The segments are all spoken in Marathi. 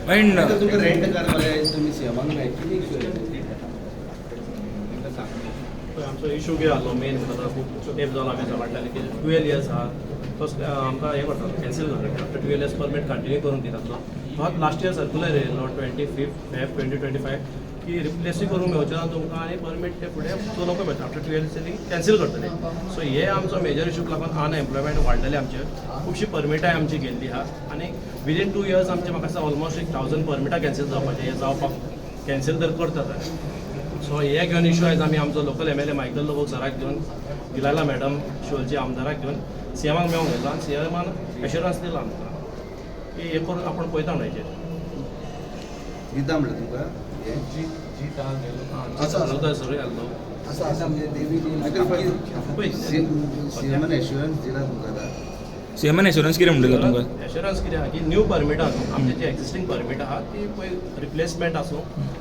पण तुमकां रेंट कार मरे तुमी सीएमाक मेळटली आमचो इशू कितें आसलो मेन आतां खूब तेंप जालो आमी असो काडटाले की 12 इयर्स आहा तो आमकां हें करता कॅन्सील करता आफ्टर 12 इयर्स परमीट कंटिन्यू करून दितालो फक्त लास्ट इयर सर्कुलर येयल्लो 25 फेब 2025 की रिप्लेसूय करूंक मेळचे ना तुमकां आनी परमीट ते फुडें चलोवंक मेळटा आफ्टर 12 इयर्स कॅन्सील करतले सो हे आमचो मेजर इशूक लागून अनएम्प्लॉयमेंट वाडलेले आमचे खुबशीं परमिटाय आमची गेल्ली आहा आनी विदीन 2 इयर्स आमचे म्हाका दिसता ऑलमोस्ट 1000 परमिटां कॅन्सील जावपाचे हे जावपाक कॅन्सील तर करतात सो हे घेवन इशू आयज आमी आमचो लोकल MLA मायकल लोबो सराक घेवन दिलायला मॅडम शिवोलची आमदाराक घेवन सीएमाक मेळूंक गेलो आनी सीएमान एश्युरन्स दिला आमकां की हे करून आपण पळयता म्हणून दिता म्हणलें तुमकां सरूय आसलो सीएमान एश्युरन्स दिला तुमकां सीएमान एश्युरन्स कितें म्हणलेलो तुमकां एश्युरन्स कितें आहा की न्यू परमीट आहा आमचे जे एक्झिस्टींग परमीट आहा ती पळय रिप्लेसमेंट आसूं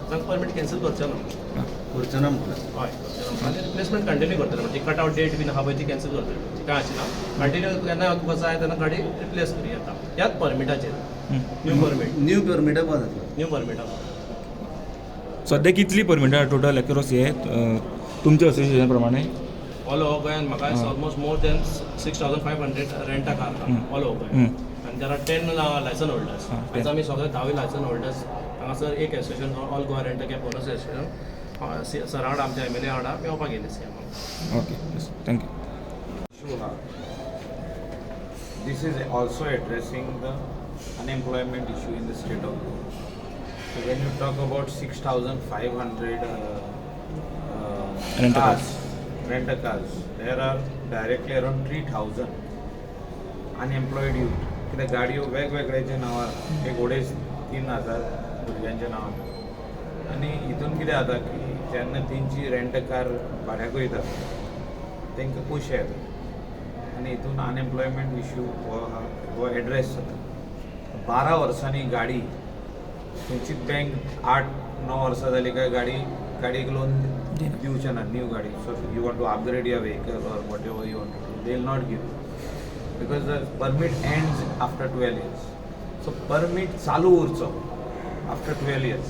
तांकां परमीट कॅन्सील करचें ना करचो ना म्हणटा हय आनी रिप्लेसमेंट कंटिन्यू करतले म्हणजे कट आउट डेट बीन आहा पळय ती कॅन्सील करतले ती कांय आशिना कंटिन्यू केन्ना तुका जाय तेन्ना गाडी रिप्लेस करी येता त्याच परमिटाचेर न्यू परमिटा पावता न्यू परमिटा सध्या कितली परमिटां टोटल एक्रॉस हे तुमच्या असोसिएशन प्रमाणे ऑल ओव्हर गोंयान म्हाका almost more than 6500 rent car all over गोंयान आनी देर आर 10 लायसन होल्डर्स आयज आमी सगळे 10 लायसन होल्डर्स हांगासर एक association all Goa rent cab owners association सरा वांगडा आमच्या MLA वांगडा मेळपाक गेले सीएमाक okay thank you This is also addressing the unemployment issue in the state of Goa. So when you talk about 6,500 rent cars, there are directly around 3,000 unemployed youth. कित्याक गाडयो वेगवेगळ्याच्या नांवार एक अडेज 3,000 भुरग्यांच्या नांवार आनी हितून कितें जाता की जेन्ना तेंची रेंट कार भाड्याक वयता तांकां पयशे येता आनी हितून अनएम्प्लॉयमेंट इश्यू हो एड्रेस जाता 12 वर्सांनी गाडी खंयचीच बँक 8-9 वर्सां जाली काय गाडयेक लोन दिवचे ना न्यू गाडी so you want to upgrade your vehicle or whatever you want to do they will not give because the permit ends after 12 years so permit चालू उरचो आफ्टर 12 इयर्स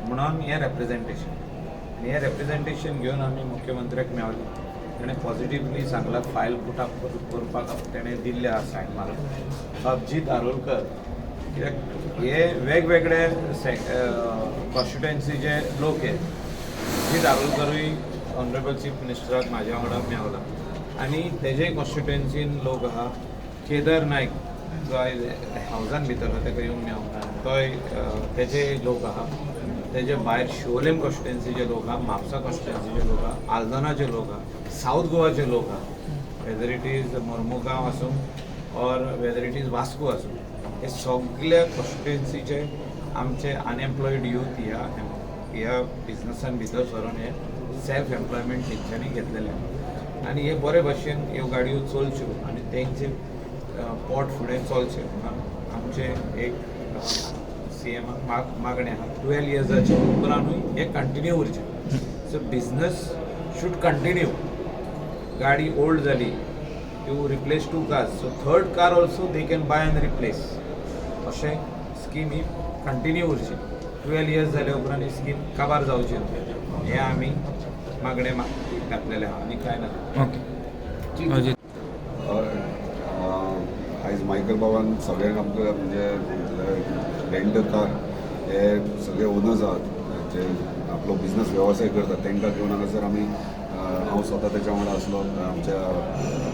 म्हणून हें रेप्रेजेंटेशन आनी हें रेप्रेजेंटेशन घेवन आमी मुख्यमंत्र्याक मेळ्ळे ताणें पॉझिटिव्हली सांगलां फायल पुटअप करपाक ताणें दिल्ले आहा सायन मारून अभिजीत दारोलकर कित्याक हे वेगवेगळे कॉन्स्टिट्युएन्सीचे लोक हे अभिजीत दारोलकरूय ऑनरेबल चीफ मिनिस्टराक म्हाज्या वांगडा मेळ्ळा आनी तेजे कॉन्स्टिट्युएन्सीन लोक आहा केदार नायक जो आयज हावजान भितरलो ताका येवन मेळोंक तोय तेजे लोक आहा तेजे भायर शिवोलेम कॉन्स्टिट्युएन्सीचे लोक आहा म्हापसा कॉन्स्टिट्युएन्सीचे लोक आहा आल्दोनाचे लोक आहा साऊथ गोवाचे लोक आहा वेदर इट इज मोर्मुगांव आसूं or whether it is Vasco आसूं हे सगळ्या कॉन्स्टिट्युएन्सीचे आमचे अनएम्प्लॉयड यूथ ह्या बिजनसान भितर सरून हे सेल्फ एम्प्लॉयमेंट तेंच्यांनी घेतलेले आनी हे बरे भशेन ह्यो गाडयो चलच्यो आनी तेंचे पोट फुडें चलचें म्हणून आमचे एक सीएमाक मागणें आहा 12 इयर्साचे उपरांतूय हे कंटिन्यू उरचें सो बिजनस शूड कंटिन्यू गाडी ओल्ड जाली you replace 2 cars so 3rd car also they can buy and replace अशें स्कीम ही कंटिन्यू उरची 12 इयर्स जाल्या उपरांत ही स्कीम काबार जावची हे आमी मागणें घातलेले आहा आनी कांय ना ओके आयज मायकल बाबान सगळ्यांक आमकां म्हणजे रेंट कार हे सगळे ओनर्स आहात जे आपलो बिझनस वेवसाय करतात तांकां घेवन हांगासर आमी हांव स्वता तेच्या वांगडा आसलो आमच्या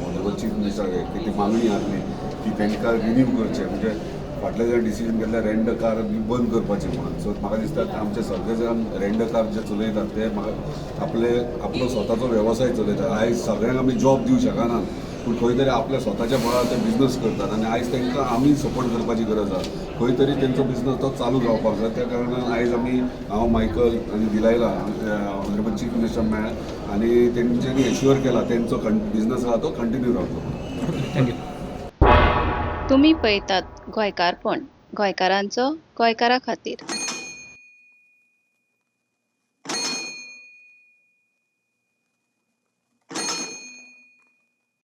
ऑनरेबल चीफ मिनिस्टराक की ती मागणी आसली की तांकां रिन्यू करचें म्हणजे फाटले जे डिसिजन घेतले रेंट कार बंद करपाचें म्हणून सो म्हाका दिसता आमचे सगळे जाण रेंट कार जे चलयतात ते म्हाका आपलो स्वताचो वेवसाय चलयतात आयज सगळ्यांक आमी जॉब दिवंक शकना पूण खंय तरी आपल्या स्वताच्या बळार ते बिजनस करतात आनी आयज तांकां आमी सपोर्ट करपाची गरज आसा खंय तरी तेंचो बिजनस तो चालू जावपाक जाय त्या कारणान आयज आमी हांव मायकल आनी दिलायला ऑनरेबल चीफ मिनिस्टर मेळ्ळे आनी तेंच्यांनी एश्युअर केला तेंचो बिजनस आहा तो कंटिन्यू रावतलो थँक्यू तुम्ही पळयतात गोंयकारपण गोंयकारांचो गोंयकारा खातीर